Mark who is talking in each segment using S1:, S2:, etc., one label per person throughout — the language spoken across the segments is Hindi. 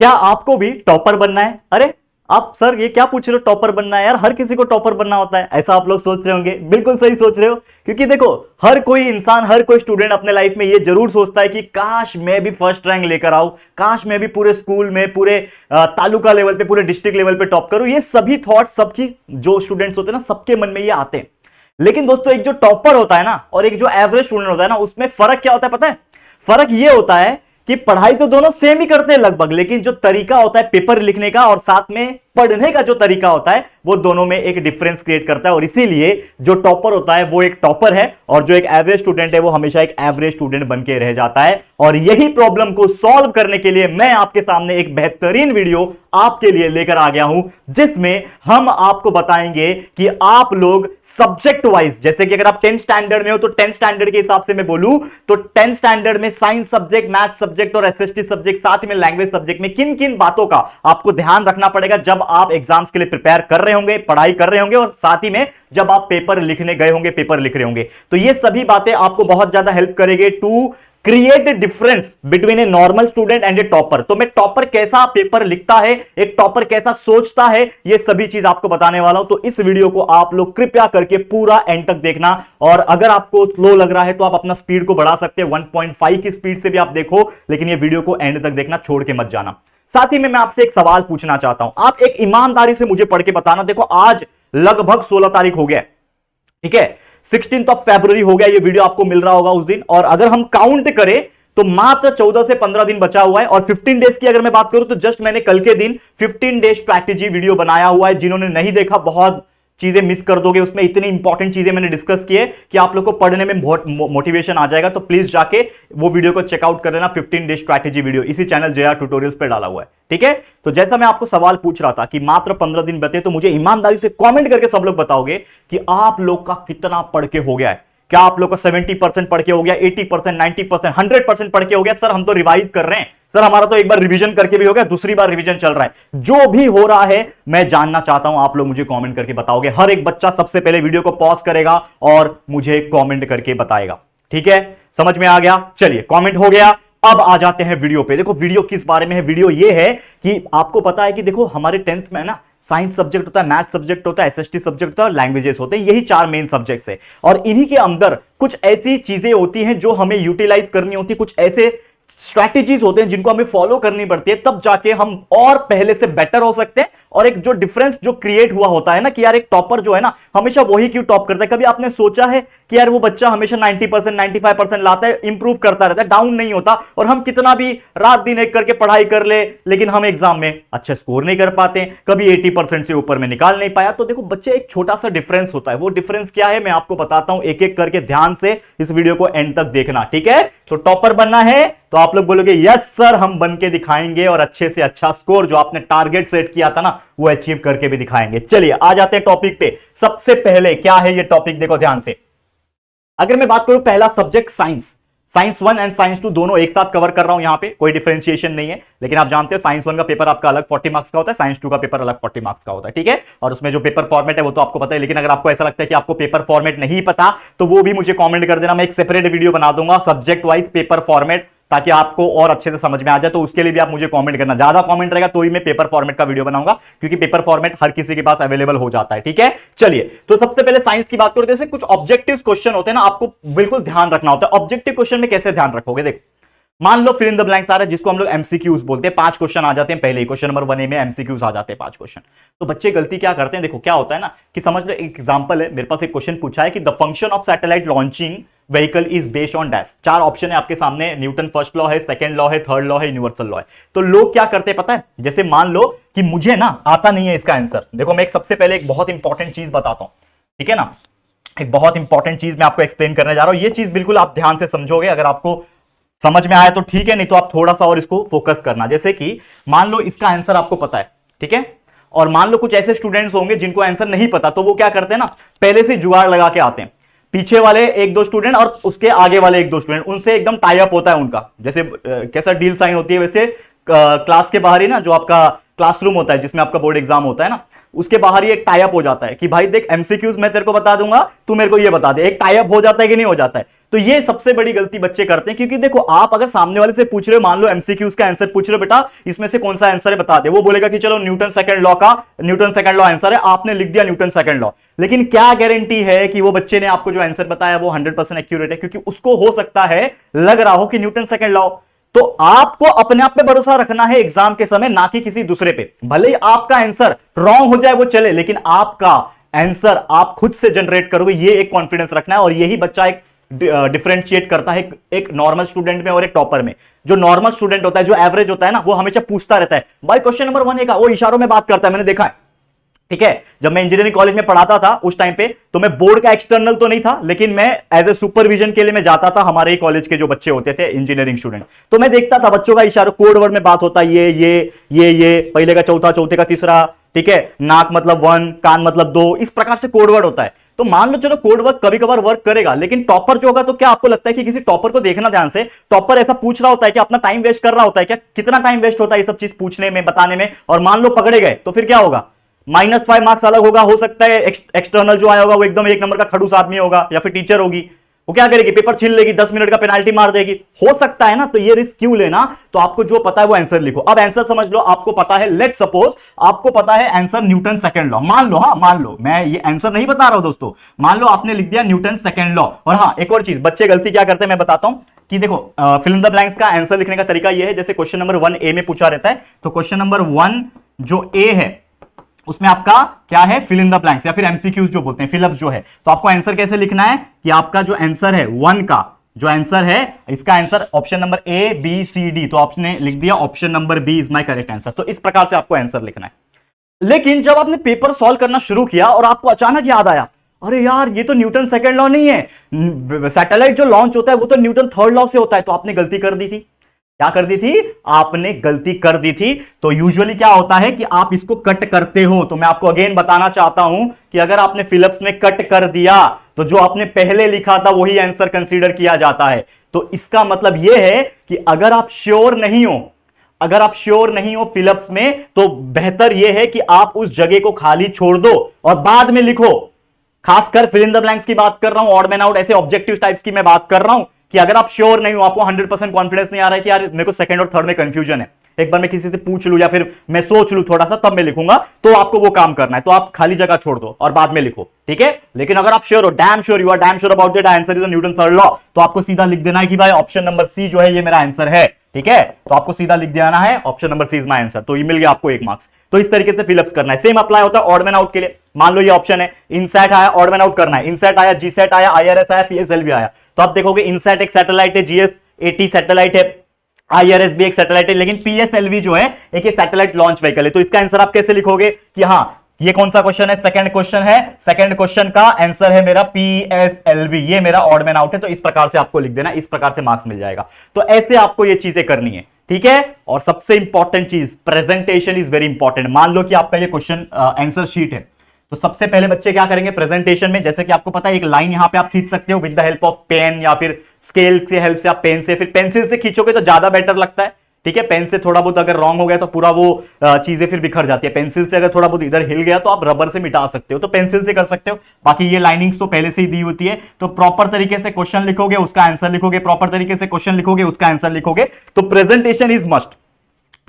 S1: क्या आपको भी टॉपर बनना है? अरे आप सर ये क्या पूछ रहे हो, टॉपर बनना है? यार हर किसी को टॉपर बनना होता है, ऐसा आप लोग सोच रहे होंगे। बिल्कुल सही सोच रहे हो, क्योंकि देखो हर कोई इंसान, हर कोई स्टूडेंट अपने लाइफ में ये जरूर सोचता है कि काश मैं भी फर्स्ट रैंक लेकर आऊं, काश मैं भी पूरे स्कूल में, पूरे तालुका लेवल पे, पूरे डिस्ट्रिक्ट लेवल पे टॉप करूं। ये सभी थॉट्स सबकी जो स्टूडेंट्स होते हैं ना, सबके मन में ये आते हैं। लेकिन दोस्तों एक जो टॉपर होता है ना और एक जो एवरेज स्टूडेंट होता है ना, उसमें फर्क क्या होता है पता है? फर्क ये होता है कि पढ़ाई तो दोनों सेम ही करते हैं लगभग, लेकिन जो तरीका होता है पेपर लिखने का और साथ में पढ़ने का जो तरीका होता है, वो दोनों में एक डिफरेंस क्रिएट करता है। और इसीलिए जो टॉपर होता है वो एक टॉपर है और जो एक एवरेज स्टूडेंट है वो हमेशा एक एवरेज स्टूडेंट बन के रह जाता है। और यही प्रॉब्लम को सॉल्व करने के लिए मैं आपके सामने एक बेहतरीन वीडियो आपके लिए लेकर आ गया हूं, जिसमें हम आपको बताएंगे कि आप लोग सब्जेक्ट वाइज, जैसे कि अगर आप 10th स्टैंडर्ड में हो तो 10th स्टैंडर्ड के हिसाब से मैं बोलूं तो 10th स्टैंडर्ड में साइंस सब्जेक्ट, मैथ सब्जेक्ट और एसएसटी सब्जेक्ट, साथ में लैंग्वेज सब्जेक्ट में किन किन बातों का आपको ध्यान रखना पड़ेगा जब आप एग्जाम्स के लिए प्रिपेयर कर रहे होंगे, पढ़ाई कर रहे होंगे, और साथ ही में जब आप पेपर लिखने गए होंगे, पेपर लिख रहे होंगे। तो ये सभी बातें आपको बहुत ज्यादा हेल्प करेंगे to create a difference between a normal student and a topper. तो मैं टॉपर कैसा पेपर लिखता है, एक टॉपर कैसा सोचता है, ये सभी चीज आपको बताने वाला हूं। तो इस वीडियो को आप लोग कृपया करके पूरा एंड तक देखना। और अगर आपको स्लो लग रहा है तो आप अपना स्पीड को बढ़ा सकते हैं, 1.5 की स्पीड से भी आप देखो, लेकिन ये वीडियो को एंड तक देखना, छोड़ के मत जाना। साथ ही में मैं आपसे एक सवाल पूछना चाहता हूं, आप एक ईमानदारी से मुझे पढ़ के बताना। देखो आज लगभग 16 तारीख हो गया, ठीक है, 16 फरवरी हो गया, ये वीडियो आपको मिल रहा होगा उस दिन। और अगर हम काउंट करें तो मात्र 14 से 15 दिन बचा हुआ है। और 15 डेज की अगर मैं बात करूं तो जस्ट मैंने कल के दिन 15 डेज स्ट्रैटेजी वीडियो बनाया हुआ है। जिन्होंने नहीं देखा, बहुत चीजें मिस कर दोगे, उसमें इतनी इंपॉर्टेंट चीजें मैंने डिस्कस की है कि आप लोग को पढ़ने में बहुत मोटिवेशन आ जाएगा। तो प्लीज जाके वो वीडियो को चेकआउट कर लेना, 15 डे स्ट्रैटेजी वीडियो इसी चैनल जेआर ट्यूटोरियल्स पे डाला हुआ है, ठीक है। तो जैसा मैं आपको सवाल पूछ रहा था कि मात्र 15 दिन बचे, तो मुझे ईमानदारी से कमेंट करके सब लोग बताओगे कि आप लोग का कितना पढ़ के हो गया है। क्या आप लोग का 70% पढ़ के हो गया, 80%, 90%, 100% पढ़ के हो गया? सर हम तो रिवाइज कर रहे हैं, सर हमारा तो एक बार रिवीजन करके भी हो गया, दूसरी बार रिवीजन चल रहा है। जो भी हो रहा है मैं जानना चाहता हूं, आप लोग मुझे कमेंट करके बताओगे। हर एक बच्चा सबसे पहले वीडियो को पॉज करेगा और मुझे कमेंट करके बताएगा, ठीक है। समझ में आ गया? चलिए कमेंट हो गया, अब आ जाते हैं वीडियो पे। देखो वीडियो किस बारे में है? वीडियो ये है कि आपको पता है कि देखो हमारे 10th में ना साइंस सब्जेक्ट होता है, मैथ सब्जेक्ट होता है, एसएसटी सब्जेक्ट होता है और लैंग्वेजेस होते हैं। यही 4 मेन सब्जेक्ट्स है। और इन्हीं के अंदर कुछ ऐसी चीजें होती हैं जो हमें यूटिलाइज करनी होती है, कुछ ऐसे स्ट्रैटेजीज होते हैं जिनको हमें फॉलो करनी पड़ती है, तब जाके हम और पहले से बेटर हो सकते हैं। और एक जो डिफरेंस जो क्रिएट हुआ होता है ना कि यार एक टॉपर जो है ना हमेशा वही क्यों टॉप करता है। कभी आपने सोचा है कि यार वो बच्चा हमेशा 90%, 95% लाता है, इंप्रूव करता रहता है, डाउन नहीं होता, और हम कितना भी रात दिन एक करके पढ़ाई कर ले लेकिन हम एग्जाम में अच्छे स्कोर नहीं कर पाते, कभी 80% से ऊपर में निकाल नहीं पाया। तो देखो बच्चे एक छोटा सा डिफरेंस होता है, वो डिफरेंस क्या है मैं आपको बताता हूं, एक एक करके ध्यान से इस वीडियो को एंड तक देखना, ठीक है। तो टॉपर बनना है तो आप लोग बोलोगे यस सर हम बन के दिखाएंगे, और अच्छे से अच्छा स्कोर जो आपने टारगेट सेट किया था ना वो अचीव करके भी दिखाएंगे। चलिए आ जाते हैं टॉपिक पे। सबसे पहले क्या है ये टॉपिक, देखो ध्यान से। अगर मैं बात करूं पहला subject science, science 1 and science 2 दोनों एक साथ कवर कर रहा हूं, यहां पे कोई डिफरेंशिएशन नहीं है। लेकिन आप जानते हो साइंस 1 का पेपर आपका अलग 40 मार्क्स का होता है, साइंस 2 का पेपर अलग 40 मार्क्स का होता है, ठीक है। और उसमें जो पेपर फॉर्मेट है वो तो आपको पता है, लेकिन अगर आपको ऐसा लगता है कि आपको पेपर फॉर्मेट नहीं पता तो वो भी मुझे कमेंट कर देना, मैं एक सेपरेट वीडियो बना दूंगा सब्जेक्ट वाइज पेपर फॉर्मेट, ताकि आपको और अच्छे से समझ में आ जाए। तो उसके लिए भी आप मुझे कमेंट करना, ज्यादा कमेंट रहेगा तो ही मैं पेपर फॉर्मेट का वीडियो बनाऊंगा, क्योंकि पेपर फॉर्मेट हर किसी के पास अवेलेबल हो जाता है, ठीक है। चलिए तो सबसे पहले साइंस की बात करते हैं। कुछ ऑब्जेक्टिव क्वेश्चन होते हैं ना, आपको बिल्कुल ध्यान रखना होता है। ऑब्जेक्टिव क्वेश्चन में कैसे ध्यान रखोगे? देखो मान लो फिल इन द ब्लैंक्स आ रहा है, जिसको हम लोग एमसीक्यूज बोलते हैं। 5 क्वेश्चन आ जाते हैं, पहले ही क्वेश्चन नंबर 1 में एमसीक्यूज आ जाते हैं 5 क्वेश्चन। तो बच्चे गलती क्या करते हैं, देखो क्या होता है ना कि समझ लो एक एग्जांपल है, मेरे पास एक क्वेश्चन पूछा है कि the function of satellite launching vehicle is based on dash. 4 option है आपके सामने, न्यूटन फर्स्ट लॉ है, सेकंड लॉ है, थर्ड लॉ है, यूनिवर्सल लॉ है। तो लोग क्या करते हैं पता है, जैसे मान लो कि मुझे ना आता नहीं है इसका आंसर। देखो मैं एक सबसे पहले एक बहुत इंपॉर्टेंट चीज बताता हूं, ठीक है ना, एक बहुत इंपॉर्टेंट चीज मैं आपको एक्सप्लेन करने जा रहा हूं। ये चीज बिल्कुल आप ध्यान से समझोगे, अगर आपको समझ में आया तो ठीक है, नहीं तो आप थोड़ा सा और इसको फोकस करना। जैसे कि मान लो इसका आंसर आपको पता है, ठीक है, और मान लो कुछ ऐसे स्टूडेंट्स होंगे जिनको आंसर नहीं पता, तो वो क्या करते हैं ना पहले से जुगाड़ लगा के आते हैं। पीछे वाले 1-2 स्टूडेंट और उसके आगे वाले 1-2 स्टूडेंट, उनसे एकदम टाई अप होता है उनका, जैसे कैसा डील साइन होती है वैसे क्लास के बाहर ही ना जो आपका क्लासरूम होता है जिसमें आपका बोर्ड एग्जाम होता है ना, उसके बाहर ही एक टाई अप हो जाता है कि भाई देख एमसीक्यूज मैं तेरे को बता दूंगा, तू मेरे को ये बता दे। एक टाई अप हो जाता है कि नहीं हो जाता है? तो ये सबसे बड़ी गलती बच्चे करते हैं, क्योंकि देखो आप अगर सामने वाले से पूछ रहे हो, मान लो एमसीक्यूज का आंसर पूछ रहे हो, बेटा इसमें से कौन सा आंसर है बता दे, वो बोलेगा कि चलो न्यूटन सेकंड लॉ आंसर है, आपने लिख दिया न्यूटन सेकंड लॉ। लेकिन क्या गारंटी है कि वो बच्चे ने आपको जो आंसर बताया वो 100% एक्यूरेट है, क्योंकि उसको हो सकता है लग रहा हो कि न्यूटन सेकंड लॉ। तो आपको अपने आप पे भरोसा रखना है एग्जाम के समय, ना कि किसी दूसरे पे। भले ही आपका आंसर रॉन्ग हो जाए वो चले, लेकिन आपका आंसर आप खुद से जनरेट करोगे, ये एक कॉन्फिडेंस रखना है। और यही बच्चा एक डिफरेंशिएट करता है एक नॉर्मल स्टूडेंट में और एक टॉपर में। जो नॉर्मल स्टूडेंट होता है, जो एवरेज होता है ना, वो हमेशा पूछता रहता है भाई क्वेश्चन नंबर 1 का, वो इशारों में बात करता है, मैंने देखा है। ठीक है, जब मैं इंजीनियरिंग कॉलेज में पढ़ाता था उस टाइम पे, तो मैं बोर्ड का एक्सटर्नल तो नहीं था, लेकिन मैं एज ए सुपरविजन के लिए मैं जाता था हमारे ही कॉलेज के जो बच्चे होते थे इंजीनियरिंग स्टूडेंट, तो मैं देखता था बच्चों का इशारा, कोड वर्ड में बात होता है, ये पहले का चौथा, चौथे का तीसरा, ठीक है, नाक मतलब 1, कान मतलब 2, इस प्रकार से कोड वर्ड होता है। तो मान लो चलो कोड वर्क कभी कभार वर्क करेगा, लेकिन टॉपर जो होगा, तो क्या आपको लगता है कि किसी टॉपर को देखना ध्यान से, टॉपर ऐसा पूछ रहा होता है कि अपना टाइम वेस्ट कर रहा होता है क्या? कितना टाइम वेस्ट होता है ये सब चीज पूछने में, बताने में, और मान लो पकड़े गए तो फिर क्या होगा? -5 मार्क्स अलग होगा, हो सकता है एक्सटर्नल जो आया होगा वो एकदम 1 नंबर का खड़ूस आदमी होगा, या फिर टीचर होगी, वो क्या करेगी, पेपर छीन लेगी, 10 मिनट का पेनाल्टी मार देगी, हो सकता है ना। तो ये रिस्क क्यों लेना? तो आपको जो पता है वो आंसर लिखो। अब आंसर समझ लो, आपको पता है, लेट सपोज आपको पता है आंसर न्यूटन सेकंड लॉ, मान लो, हाँ मान लो, मैं ये आंसर नहीं बता रहा हूं दोस्तों, मान लो आपने लिख दिया न्यूटन सेकंड लॉ। और हाँ, एक और चीज, बच्चे गलती क्या करते हैं मैं बताता हूं कि देखो, फिल इन द ब्लैंक्स का आंसर लिखने का तरीका यह है, जैसे क्वेश्चन नंबर 1A में पूछा रहता है, तो क्वेश्चन नंबर 1 जो ए है उसमें आपका क्या है, फिल इन द ब्लैंक्स, या फिर एमसीक्यूज जो बोलते हैं, फिलअप जो है। तो आपको आंसर कैसे लिखना है कि आपका जो आंसर है 1 का जो आंसर है, इसका answer option number A B C D, तो आपने लिख दिया option number B is my correct answer. तो इस प्रकार से आपको आंसर लिखना है। लेकिन जब आपने पेपर सॉल्व करना शुरू किया और आपको अचानक याद आया, अरे यार ये तो न्यूटन सेकंड लॉ नहीं है, सैटेलाइट जो लॉन्च होता है वो तो न्यूटन थर्ड लॉ से होता है। तो आपने गलती कर दी थी। क्या कर दी थी? आपने गलती कर दी थी। तो यूजुअली क्या होता है कि आप इसको कट करते हो। तो मैं आपको अगेन बताना चाहता हूं कि अगर आपने फिलिप्स में कट कर दिया तो जो आपने पहले लिखा था वही आंसर कंसीडर किया जाता है। तो इसका मतलब यह है कि अगर आप श्योर नहीं हो फिलिप्स में, तो बेहतर यह है कि आप उस जगह को खाली छोड़ दो और बाद में लिखो। खासकर फिल इन द ब्लैंक्स की बात कर रहा हूं, ऑड मैन आउट, ऐसे ऑब्जेक्टिव टाइप्स की मैं बात कर रहा हूं कि अगर आप श्योर नहीं हो, आपको 100% कॉन्फिडेंस नहीं आ रहा है कि यार मेरे को सेकंड और थर्ड में कंफ्यूजन है, एक बार मैं किसी से पूछ लूं या फिर मैं सोच लूं थोड़ा सा तब मैं लिखूंगा, तो आपको वो काम करना है। तो आप खाली जगह छोड़ दो और बाद में लिखो, ठीक है। लेकिन अगर आप श्योर हो, damn sure, you are damn sure about that answer is Newton third law, तो आपको सीधा लिख देना है कि भाई ऑप्शन नंबर सी जो है ये मेरा आंसर है, ठीक है। तो आपको सीधा लिख देना है option number C is my answer. तो ये मिल गया आपको 1 मार्क्स। तो इस तरीके से फिलअप्स करना है। सेम अप्लाई होता है ऑड मैन आउट के लिए। मान लो ये ऑप्शन है, इनसेट आया, ऑड मैन आउट करना है। इनसेट आया, जीसेट आया, आईआरएस आया, पीएसएलवी आया। तो आप देखोगे इनसेट एक सैटेलाइट है, जीएस-80 सैटेलाइट है, आईआरएस भी एक सैटेलाइट है, लेकिन पीएसएलवी जो है एक सैटेलाइट लॉन्च व्हीकल है। तो इसका आंसर आप कैसे लिखोगे कि हाँ ये कौन सा क्वेश्चन है? सेकंड क्वेश्चन है। सेकंड क्वेश्चन का आंसर है मेरा पीएसएलवी, ये मेरा ऑड मैन आउट है। तो इस प्रकार से आपको लिख देना, इस प्रकार से मार्क्स मिल जाएगा। तो ऐसे आपको ये चीजें करनी है, ठीक है। और सबसे इंपॉर्टेंट चीज, प्रेजेंटेशन इज वेरी इंपॉर्टेंट। मान लो कि आपका ये क्वेश्चन आंसर शीट है, तो सबसे पहले बच्चे क्या करेंगे प्रेजेंटेशन में, जैसे कि आपको पता है एक लाइन यहां पे आप खींच सकते हो with the help of pen, या फिर स्केल से हेल्प से आप पेन से, फिर पेंसिल से खींचोगे तो ज्यादा बेटर लगता है, ठीक है। पेन से थोड़ा बहुत अगर रॉन्ग हो गया तो पूरा वो चीजें फिर बिखर जाती है। पेंसिल से अगर थोड़ा बहुत इधर हिल गया तो आप रबर से मिटा सकते हो, तो पेंसिल से कर सकते हो। बाकी ये लाइनिंग्स तो पहले से ही दी होती है। तो प्रॉपर तरीके से क्वेश्चन लिखोगे, उसका आंसर लिखोगे, प्रॉपर तरीके से क्वेश्चन लिखोगे, उसका आंसर लिखोगे। तो presentation is must,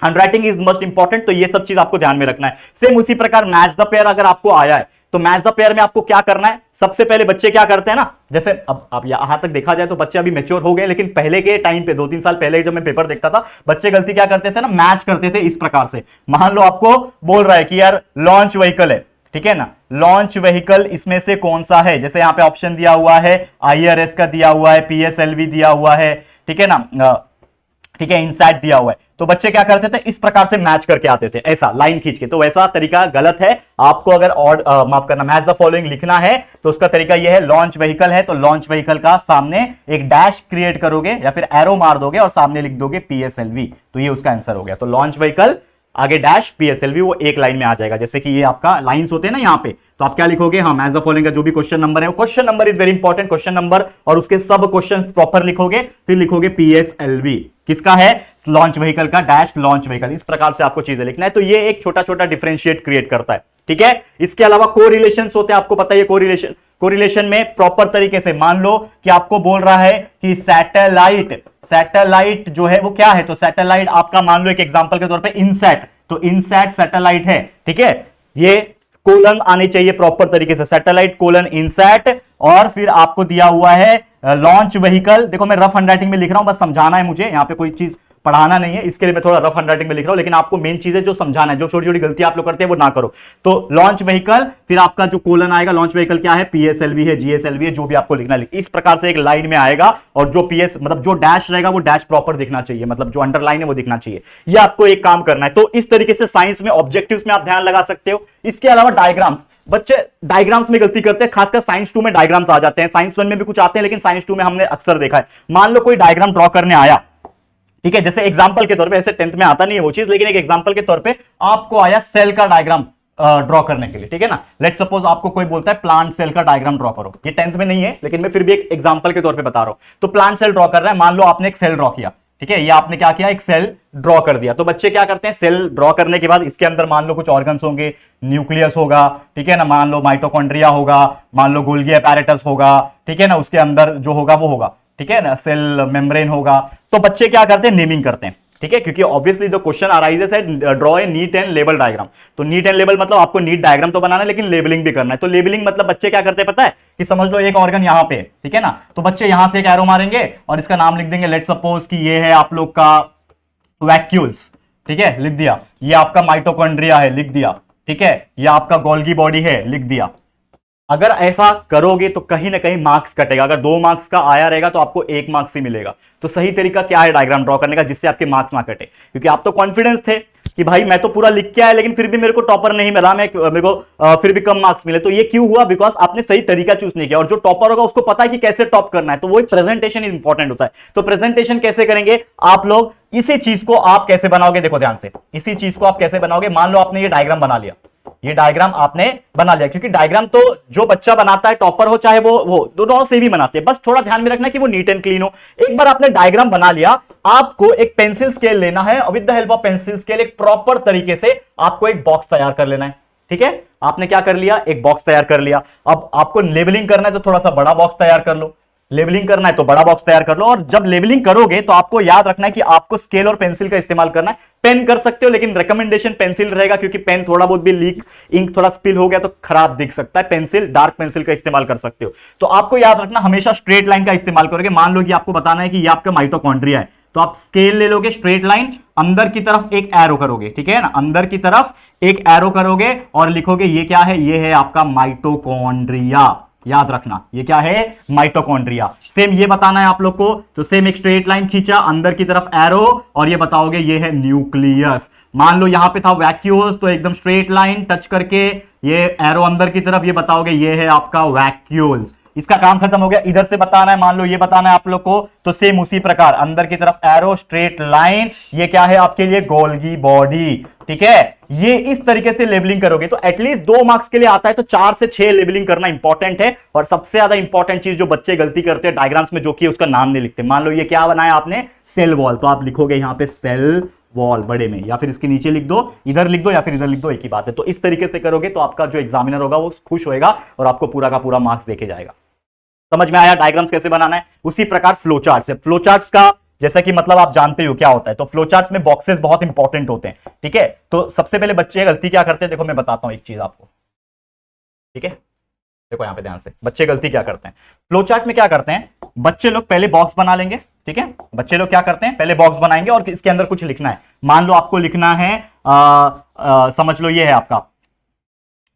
S1: handwriting is must important. तो ये सब चीज आपको ध्यान में रखना है। सेम उसी प्रकार मैच द पेयर अगर आपको आया है, तो मैच द पेयर में आपको क्या करना है? सबसे पहले बच्चे क्या करते हैं ना, जैसे अब यहां तक देखा जाए तो बच्चे अभी मैच्योर हो गए, लेकिन पहले के टाइम पे 2-3 साल पहले जब मैं पेपर देखता था, बच्चे गलती क्या करते थे ना, मैच करते थे इस प्रकार से। मान लो आपको बोल रहा है कि यार लॉन्च व्हीकल है, ठीक है ना, लॉन्च व्हीकल इसमें से कौन सा है? जैसे यहां पे ऑप्शन दिया हुआ है, आईआरएस का दिया हुआ है, पीएसएलवी दिया हुआ है, ठीक है ना, ठीक है, इनसाइट दिया हुआ है। तो बच्चे क्या करते थे? इस प्रकार से मैच करके आते थे, ऐसा लाइन खींच के। तो वैसा तरीका गलत है। आपको अगर माफ करना, मैच द फॉलोइंग लिखना है तो उसका तरीका यह है, लॉन्च व्हीकल है तो लॉन्च व्हीकल का सामने एक डैश क्रिएट करोगे या फिर एरो मार दोगे और सामने लिख दोगे पीएसएलवी, तो ये उसका आंसर हो गया। तो लॉन्च व्हीकल आगे डैश पीएसएलवी, वो एक लाइन में आ जाएगा। जैसे कि ये आपका लाइंस होते हैं ना यहाँ पे, तो आप क्या लिखोगे? हाँ, मैच द फॉलोइंग का जो भी क्वेश्चन नंबर है, question number is very important, question number और उसके सब क्वेश्चंस प्रॉपर लिखोगे, फिर लिखोगे पीएसएलवी, किसका है? लॉन्च व्हीकल का, डैश लॉन्च व्हीकल। इस प्रकार से आपको चीजें लिखना है। तो ये एक छोटा छोटा डिफरेंशिएट क्रिएट करता है, ठीक है। इसके अलावा कोरिलेशंस होते हैं, आपको पता है ये कोरिलेशन, कोरिलेशन में प्रॉपर तरीके से। मान लो कि आपको बोल रहा है कि सैटेलाइट जो है वो क्या है, तो सैटेलाइट आपका मान लो एक एग्जांपल के तौर पे इनसैट, तो इनसैट सैटेलाइट है, ठीक है। ये कोलन आने चाहिए प्रॉपर तरीके से, सैटेलाइट कोलन इनसैट। और फिर आपको दिया हुआ है लॉन्च व्हीकल। देखो मैं रफ हैंडराइटिंग में लिख रहा हूं, बस समझाना है मुझे, यहां पे कोई चीज पढ़ाना नहीं है, इसके लिए मैं थोड़ा रफ हैंडराइटिंग में लिख रहा हूं, लेकिन आपको मेन चीज है जो समझाना है, जो छोटी छोटी गलती आप लोग करते हैं वो ना करो। तो लॉन्च व्हीकल, फिर आपका जो कोलन आएगा, लॉन्च व्हीकल क्या है, पीएसएलवी है, जीएसएलवी है, जो भी आपको लिखना है इस प्रकार से एक लाइन में आएगा। और जो पीएस मतलब जो डैश रहेगा वो डैश प्रॉपर दिखना चाहिए, मतलब जो अंडरलाइन है वो दिखना चाहिए। ये आपको एक काम करना है। तो इस तरीके से साइंस में ऑब्जेक्टिव्स में आप ध्यान लगा सकते हो। इसके अलावा डायग्राम्स, बच्चे डायग्राम्स में गलती करते हैं, खासकर साइंस 2 में डायग्राम्स आ जाते हैं, साइंस 1 में भी कुछ आते हैं, लेकिन साइंस 2 में हमने अक्सर देखा है। मान लो कोई डायग्राम ड्रॉ करने आया, ठीक है, जैसे एग्जांपल के तौर पे, ऐसे 10th में आता नहीं है वो चीज, लेकिन एक एग्जांपल के तौर पे आपको आया सेल का डायग्राम ड्रॉ करने के लिए, ठीक है ना। लेट सपोज आपको कोई बोलता है प्लांट सेल का डायग्राम ड्रॉ करो, ये 10th में नहीं है, लेकिन मैं फिर भी एक एग्जांपल के तौर पे बता रहा हूं। तो प्लांट सेल ड्रॉ कर रहा है, मान लो आपने एक सेल ड्रॉ किया, ठीक है, ये आपने क्या किया, एक सेल ड्रॉ कर दिया। तो बच्चे क्या करते हैं, सेल ड्रॉ करने के बाद इसके अंदर मान लो कुछ ऑर्गन्स होंगे, न्यूक्लियस होगा, ठीक है ना, मान लो माइटोकॉन्ड्रिया होगा, मान लो गोल्गी अपैरेटस होगा, ठीक है ना, उसके अंदर जो होगा वो होगा, ठीक है ना, सेल मेम्ब्रेन होगा। तो बच्चे क्या करते हैं, नेमिंग करते हैं, ठीक है, क्योंकि ऑब्वियसली जो क्वेश्चन अराइजेस है draw a neat and label diagram. तो नीट एंड लेबल मतलब आपको नीट डायग्राम तो बनाना है, लेकिन लेबलिंग भी करना है। तो लेबलिंग मतलब बच्चे क्या करते हैं पता है, कि समझ लो एक ऑर्गन यहां पे, ठीक है ना, तो बच्चे यहां से एक एरो मारेंगे और इसका नाम लिख देंगे। लेट सपोज कि ये है आप लोग का वैक्यूल्स, ठीक है, लिख दिया। ये आपका माइटोकॉन्ड्रिया है, लिख दिया, ठीक है, ये आपका गोल्गी बॉडी है, लिख दिया। अगर ऐसा करोगे तो कहीं ना कहीं मार्क्स कटेगा। अगर 2 मार्क्स का आया रहेगा तो आपको 1 मार्क्स ही मिलेगा। तो सही तरीका क्या है डायग्राम ड्रॉ करने का, जिससे आपके मार्क्स ना कटे, क्योंकि आप तो कॉन्फिडेंस थे कि भाई मैं तो पूरा लिख के आया, लेकिन फिर भी मेरे को टॉपर नहीं मिला, मेरे को फिर भी कम मार्क्स मिले। तो ये क्यों हुआ, बिकॉज आपने सही तरीका चूज नहीं किया। और जो टॉपर होगा उसको पता है कि कैसे टॉप करना है, तो वो प्रेजेंटेशन इंपॉर्टेंट होता है। तो प्रेजेंटेशन कैसे करेंगे आप लोग, इसी चीज को आप कैसे बनाओगे, देखो ध्यान से, इसी चीज को आप कैसे बनाओगे। मान लो आपने ये डायग्राम बना लिया, ये डायग्राम आपने बना लिया, क्योंकि डायग्राम तो जो बच्चा बनाता है, टॉपर हो चाहे वो दोनों से भी बनाते हैं, बस थोड़ा ध्यान में रखना कि वो नीट एंड क्लीन हो। एक बार आपने डायग्राम बना लिया, आपको एक पेंसिल स्केल लेना है, with the help of pencil scale एक प्रॉपर तरीके से आपको एक बॉक्स तैयार कर लेना है, ठीक है। आपने क्या कर लिया, एक बॉक्स तैयार कर लिया। अब आपको लेबलिंग करना है तो थोड़ा सा बड़ा बॉक्स तैयार कर लो, लेबलिंग करना है तो बड़ा बॉक्स तैयार कर लो। और जब लेबलिंग करोगे तो आपको याद रखना है कि आपको स्केल और पेंसिल का इस्तेमाल करना है। पेन कर सकते हो, लेकिन रिकमेंडेशन पेंसिल रहेगा, क्योंकि पेन थोड़ा बहुत भी लीक, इंक थोड़ा स्पिल हो गया तो खराब दिख सकता है। पेंसिल, डार्क पेंसिल का इस्तेमाल कर सकते हो। तो आपको याद रखना, हमेशा स्ट्रेट लाइन का इस्तेमाल करोगे। मान लो कि आपको बताना है कि ये आपका माइटोकॉन्ड्रिया है, तो आप स्केल ले लोगे, स्ट्रेट लाइन, अंदर की तरफ एक एरो करोगे, ठीक है ना, अंदर की तरफ एक एरो करोगे और लिखोगे ये क्या है, ये है आपका माइटोकॉन्ड्रिया। याद रखना ये क्या है, माइटोकॉन्ड्रिया। सेम ये बताना है आप लोग को, तो सेम एक स्ट्रेट लाइन खींचा, अंदर की तरफ एरो, और ये बताओगे ये है न्यूक्लियस। मान लो यहां पे था वैक्यूल्स, तो एकदम स्ट्रेट लाइन टच करके ये एरो अंदर की तरफ, ये बताओगे ये है आपका वैक्यूल्स। इसका काम खत्म हो गया। इधर से बताना है, मान लो ये बताना है आप लोग को, तो सेम उसी प्रकार अंदर की तरफ एरो, स्ट्रेट लाइन, ये क्या है आपके लिए, गोल्गी बॉडी, ठीक है। ये इस तरीके से लेबलिंग करोगे तो एटलीस्ट 2 मार्क्स के लिए आता है, तो 4 से 6 लेबलिंग करना इंपॉर्टेंट है। और सबसे ज्यादा इंपॉर्टेंट चीज जो बच्चे गलती करते हैं डायग्राम्स में, जो कि उसका नाम नहीं लिखते। मान लो ये क्या बनाया आपने, सेल वॉल, तो आप लिखोगे यहां पे सेल वॉल बड़े में, या फिर इसके नीचे लिख दो, इधर लिख दो, या फिर इधर लिख दो, एक ही बात है। तो इस तरीके से करोगे तो आपका जो एग्जामिनर होगा वो खुश होगा और आपको पूरा का पूरा मार्क्स देके जाएगा। समझ में आया डायग्राम्स कैसे बनाना है। उसी प्रकार फ्लो चार्ट्स है। फ्लो चार्ट्स का जैसा कि मतलब आप जानते हो क्या होता है, तो फ्लो चार्ट्स में बॉक्सेस बहुत इंपॉर्टेंट होते हैं, ठीक है। तो सबसे पहले बच्चे गलती क्या करते हैं, देखो मैं बताता हूं एक चीज आपको, ठीक है। देखो यहां पे ध्यान से, बच्चे गलती क्या करते हैं फ्लो चार्ट में, क्या करते हैं बच्चे लोग, पहले बॉक्स बना लेंगे, ठीक है। बच्चे लोग क्या करते हैं, पहले बॉक्स बनाएंगे और इसके अंदर कुछ लिखना है। मान लो आपको लिखना है समझ लो ये है आपका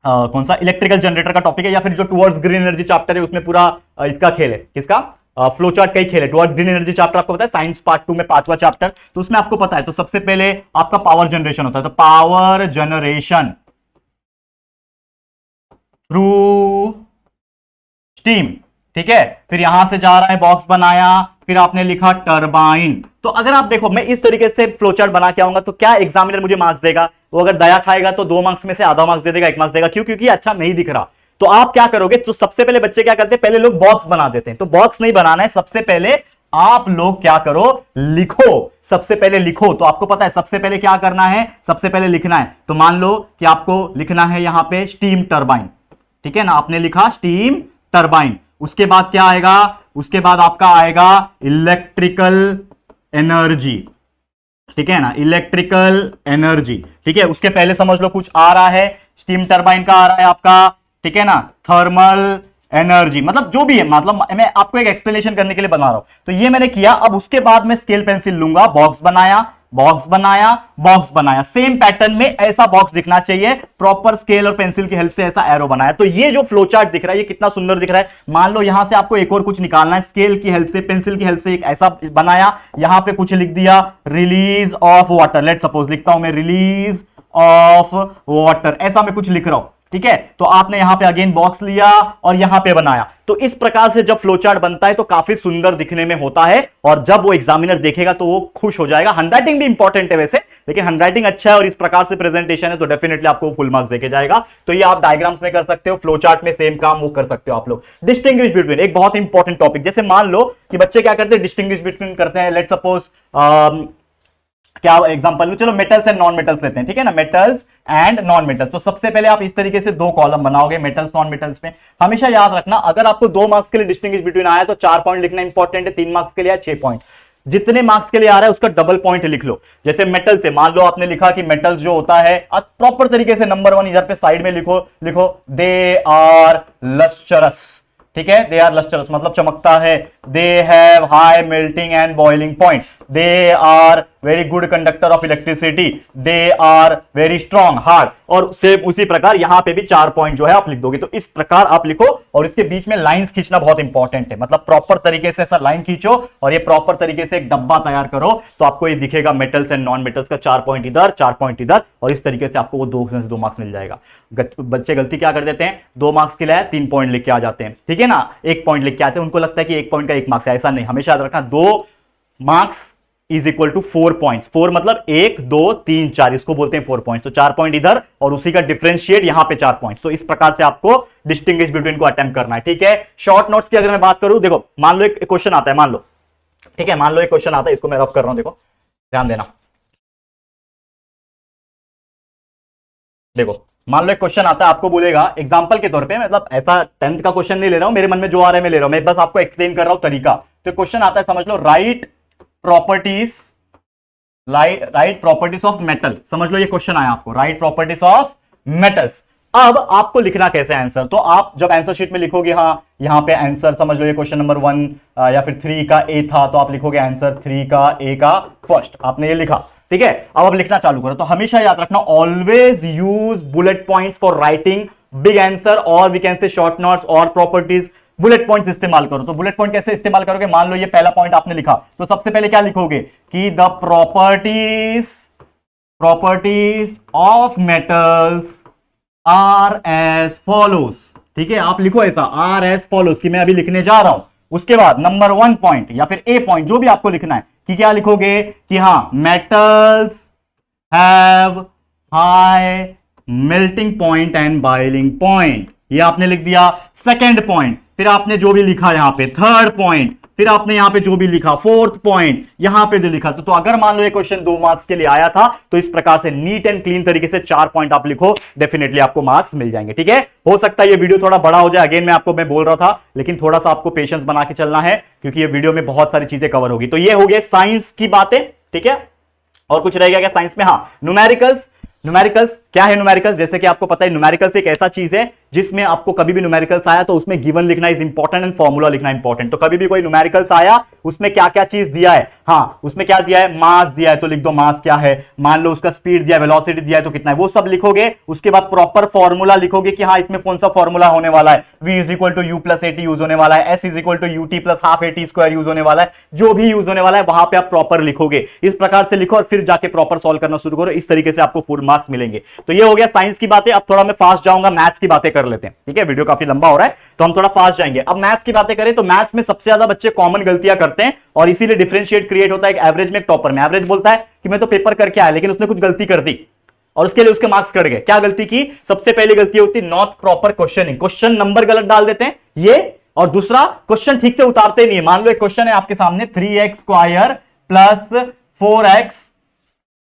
S1: कौन सा, इलेक्ट्रिकल जनरेटर का टॉपिक है, या फिर जो टुवर्ड्स ग्रीन एनर्जी चैप्टर है उसमें पूरा इसका खेल है, किसका, फ्लो चार्ट का ही खेल है। टुवर्ड्स ग्रीन एनर्जी चैप्टर आपको पता है, साइंस पार्ट 2 में 5वां चैप्टर, तो उसमें आपको पता है। तो सबसे पहले आपका पावर जनरेशन होता है, तो पावर जनरेशन थ्रू स्टीम, ठीक है। फिर यहां से जा रहा है, बॉक्स बनाया, फिर आपने लिखा टरबाइन। तो अगर आप देखो मैं इस तरीके से फ्लो चार्ट बना के आऊंगा तो क्या एग्जामिनर मुझे मार्क्स देगा, वो अगर दया खाएगा तो 2 मार्क्स में से आधा मार्क्स दे देगा, 1 मार्क्स देगा। क्यों, क्योंकि अच्छा नहीं दिख रहा। तो आप क्या करोगे, तो सबसे पहले बच्चे क्या करते हैं, पहले लोग बॉक्स बना देते हैं। तो बॉक्स नहीं बनाना है, सबसे पहले आप लोग क्या करो, लिखो, सबसे पहले लिखो। तो आपको पता है सबसे पहले क्या करना है, सबसे पहले लिखना है। तो मान लो कि आपको लिखना है यहां पे स्टीम टरबाइन, ठीक है ना, आपने लिखा स्टीम टरबाइन। उसके बाद क्या आएगा, उसके बाद आपका आएगा इलेक्ट्रिकल एनर्जी, ठीक है ना, इलेक्ट्रिकल एनर्जी, ठीक है। उसके पहले समझ लो कुछ आ रहा है, स्टीम टरबाइन का आ रहा है आपका, ठीक है ना, थर्मल एनर्जी, मतलब जो भी है, मतलब मैं आपको एक एक्सप्लेनेशन करने के लिए बना रहा हूं। तो ये मैंने किया। अब उसके बाद मैं स्केल पेंसिल लूंगा, बॉक्स बनाया, बॉक्स बनाया, बॉक्स बनाया, सेम पैटर्न में ऐसा बॉक्स दिखना चाहिए, प्रॉपर स्केल और पेंसिल की हेल्प से ऐसा एरो बनाया। तो ये जो फ्लो चार्ट दिख रहा है ये कितना सुंदर दिख रहा है। मान लो यहां से आपको एक और कुछ निकालना है, स्केल की हेल्प से, पेंसिल की हेल्प से एक ऐसा बनाया, यहां पे कुछ लिख दिया, release of water, let suppose लिखता हूं मैं रिलीज ऑफ वाटर, ऐसा मैं कुछ लिख रहा हूं, ठीक है। तो आपने यहां पे अगेन बॉक्स लिया और यहां पे बनाया। तो इस प्रकार से जब फ्लो चार्ट बनता है तो काफी सुंदर दिखने में होता है, और जब वो एग्जामिनर देखेगा तो वो खुश हो जाएगा। हैंडराइटिंग भी इंपॉर्टेंट है वैसे, लेकिन हैंडराइटिंग अच्छा है और इस प्रकार से प्रेजेंटेशन है तो डेफिनेटली आपको फुल मार्क्स देके जाएगा। तो ये आप डायग्राम्स में कर सकते हो, फ्लो चार्ट में सेम काम वो कर सकते हो आप लोग। डिस्टिंग्विश बिटवीन, एक बहुत इंपॉर्टेंट टॉपिक। जैसे मान लो कि बच्चे क्या करते हैं, डिस्टिंग्विश बिटवीन करते हैं। लेट सपोज क्या एग्जांपल लो, चलो मेटल्स एंड नॉन मेटल्स लेते हैं, ठीक है ना, मेटल्स एंड नॉन मेटल्स। तो सबसे पहले आप इस तरीके से दो कॉलम बनाओगे मेटल्स नॉन मेटल्स में। हमेशा याद रखना, अगर आपको 2 मार्क्स के लिए डिस्टिंग्विश बिटवीन आया तो 4 पॉइंट लिखना इंपॉर्टेंट है, 3 मार्क्स के लिए 6 पॉइंट, जितने मार्क्स के लिए आ रहा है उसका डबल पॉइंट लिख लो। जैसे मेटल से मान लो आपने लिखा कि मेटल्स जो होता है, प्रॉपर तरीके से नंबर 1 इधर पे साइड में लिखो, लिखो दे आर लस्टरस, ठीक है, दे आर लस्टरस मतलब चमकता है। They have high melting and boiling point, they are very good conductor of electricity, they are very strong hard. और सेम उसी प्रकार यहां पे भी 4 पॉइंट जो है आप लिख दोगे। तो इस प्रकार आप लिखो, और इसके बीच में लाइंस खींचना बहुत इंपॉर्टेंट है, मतलब प्रॉपर तरीके से ऐसा लाइन खींचो और ये प्रॉपर तरीके से एक डब्बा तैयार करो, तो आपको ये दिखेगा मेटल्स एंड नॉन मेटल्स का 4 पॉइंट इधर, 4 पॉइंट इधर, और इस तरीके से आपको वो 2 मार्क्स मिल जाएगा। बच्चे गलती क्या कर देते हैं, 2 मार्क्स के लिए 3 पॉइंट लिख के आ जाते हैं, ठीक है ना, 1 पॉइंट लिख के आते हैं, उनको लगता है कि 1 पॉइंट का 1 मार्क्स है। ऐसा नहीं, हमेशा याद रखना 2 marks is equal to 4 points. 4 मतलब 1 2 3 4, इसको बोलते हैं 4 पॉइंट्स। तो 4 पॉइंट इधर और उसी का डिफरेंशिएट यहां पे 4 पॉइंट्स। तो इस प्रकार से आपको डिस्टिंग्विश बिटवीन को अटेम्प्ट करना है, ठीक है। शॉर्ट नोट्स की अगर मैं बात करूं, देखो मान लो एक क्वेश्चन आता है, मान लो, ठीक है, मान लो एक क्वेश्चन आता है, इसको मैं रफ कर रहा हूं, देखो ध्यान देना। देखो मान लो एक क्वेश्चन आता है, आपको बोलेगा एग्जांपल के तौर पे, मतलब ऐसा 10th का क्वेश्चन नहीं ले रहा हूं, मेरे मन में जो आ रहा है मैं ले रहा हूं, मैं बस आपको एक्सप्लेन कर रहा हूं तरीका। तो क्वेश्चन आता है, समझ लो राइट प्रॉपर्टीज ऑफ मेटल, समझ लो ये क्वेश्चन आया आपको, राइट प्रॉपर्टीज ऑफ मेटल्स। अब आपको लिखना कैसे आंसर, तो आप जब आंसर शीट में लिखोगे, हाँ यहां पे आंसर समझ लो ये क्वेश्चन नंबर 1 या फिर 3 का ए था, तो आप लिखोगे आंसर 3 का ए का फर्स्ट, आपने ये लिखा, ठीक है। अब आप लिखना चालू करो। तो हमेशा याद रखना, always use bullet points for writing big answer, और we can say short notes और प्रॉपर्टीज। बुलेट पॉइंट्स इस्तेमाल करो। तो बुलेट पॉइंट कैसे इस्तेमाल करोगे, मान लो ये पहला पॉइंट आपने लिखा, तो सबसे पहले क्या लिखोगे कि the properties of metals are as follows, ठीक है, आप लिखो ऐसा आर एज फॉलोज कि मैं अभी लिखने जा रहा हूं। उसके बाद नंबर 1 पॉइंट या फिर ए पॉइंट, जो भी आपको लिखना है, कि क्या लिखोगे कि हां metals have high melting point and boiling point, ये आपने लिख दिया। सेकंड पॉइंट, फिर आपने जो भी लिखा यहां पे, थर्ड पॉइंट, फिर आपने यहां पे जो भी लिखा, फोर्थ पॉइंट, यहां पे जो लिखा। तो अगर मान लो ये क्वेश्चन 2 मार्क्स के लिए आया था, तो इस प्रकार से नीट एंड क्लीन तरीके से 4 पॉइंट आप लिखो, डेफिनेटली आपको मार्क्स मिल जाएंगे, ठीक है। हो सकता है ये वीडियो थोड़ा बड़ा हो जाए, अगेन मैं बोल रहा था, लेकिन थोड़ा सा आपको पेशेंस बना के चलना है, क्योंकि ये वीडियो में बहुत सारी चीजें कवर होगी। तो ये हो गए साइंस की बातें, ठीक है। और कुछ रह गया क्या साइंस में, हाँ न्यूमेरिकल्स। न्यूमेरिकल्स क्या है, न्यूमेरिकल्स जैसे कि आपको पता है, न्यूमेरिकल्स एक ऐसा चीज है जिसमें आपको कभी भी न्यूमेरिकल्स आया तो उसमें गिवन लिखना इज इंपॉर्टेंट एंड फॉर्मूला लिखना इंपॉर्टेंट। तो कभी भी कोई न्यूमेरिकल्स आया, उसमें क्या क्या चीज दिया है, हाँ उसमें क्या दिया है, मास दिया है तो लिख दो मास क्या है, मान लो उसका स्पीड दिया है, वेलोसिटी दिया है तो कितना है, वो सब लिखोगे। उसके बाद प्रॉपर फॉर्मूला लिखोगे कि हाँ इसमें कौन सा फॉर्मूला होने वाला है, v is equal to u plus at use होने वाला है, s is equal to u t plus half at square use होने वाला है, जो भी यूज होने वाला है वहां पे आप प्रॉपर लिखोगे। इस प्रकार से लिखो और फिर जाके प्रॉपर सॉल्व करना शुरू करो, इस तरीके से आपको फुल मार्क्स मिलेंगे। तो ये हो गया साइंस की बातें। अब थोड़ा मैं फास्ट जाऊंगा, मैथ्स की बातें कर लेते हैं, ठीक है, वीडियो काफी लंबा हो रहा है तो हम थोड़ा फास्ट जाएंगे। अब मैथ्स की बातें करें तो मैथ्स में सबसे ज्यादा बच्चे कॉमन गलतियां करते हैं और इसीलिए डिफरेंशिएट क्रिएट होता है एक एवरेज में, एक टॉपर में। एवरेज बोलता है कि मैं तो पेपर करके आया, लेकिन उसने कुछ गलती कर दी और उसके लिए उसके मार्क्स कट गए। क्या गलती की, सबसे पहली गलती होती है not proper questioning, question number गलत डाल देते हैं ये, और दूसरा क्वेश्चन ठीक से उतारते नहीं है। मान लो एक क्वेश्चन है आपके सामने 3x² प्लस 4x,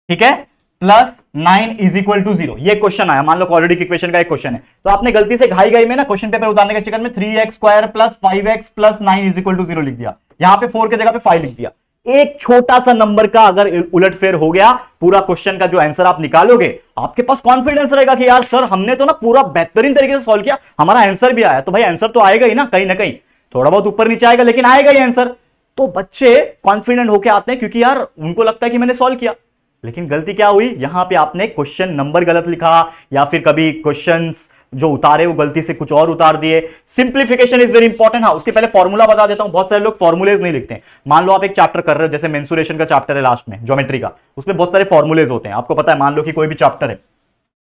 S1: ठीक है, प्लस 9 इज इक्वल टू 0। ये क्वेश्चन आया, मान लो क्वाड्रेटिक इक्वेशन का एक क्वेश्चन है, तो आपने गलती से घाई गई में ना क्वेश्चन पेपर उतारने के चक्कर में 3x² plus 5x plus 9 is equal to 0 लिख दिया, यहां पे 4 की जगह पे 5 लिख दिया। एक छोटा सा नंबर का अगर उलटफेर हो गया, पूरा क्वेश्चन का जो आंसर आप निकालोगे, आपके पास कॉन्फिडेंस रहेगा कि यार सर हमने तो ना पूरा बेहतरीन तरीके से सॉल्व किया, हमारा आंसर भी आया। तो भाई आंसर तो आएगा ही ना कहीं, थोड़ा बहुत ऊपर नीचे आएगा लेकिन आएगा ही आंसर। तो बच्चे कॉन्फिडेंट होके आते हैं क्योंकि यार उनको लगता है कि मैंने सॉल्व किया। लेकिन गलती क्या हुई, यहां पे आपने क्वेश्चन नंबर गलत लिखा, या फिर कभी क्वेश्चंस जो उतारे वो गलती से कुछ और उतार दिए। Simplification is very important. हाँ, उसके पहले फॉर्मूला बता देता हूं, बहुत सारे लोग फॉर्मूलेज नहीं लिखते हैं। मान लो आप एक चैप्टर कर रहे हो, जैसे मेंसुरेशन का चैप्टर है लास्ट में, ज्योमेट्री का, उसमें बहुत सारे फॉर्मूलेज होते हैं, आपको पता है। मान लो कि कोई भी चैप्टर है,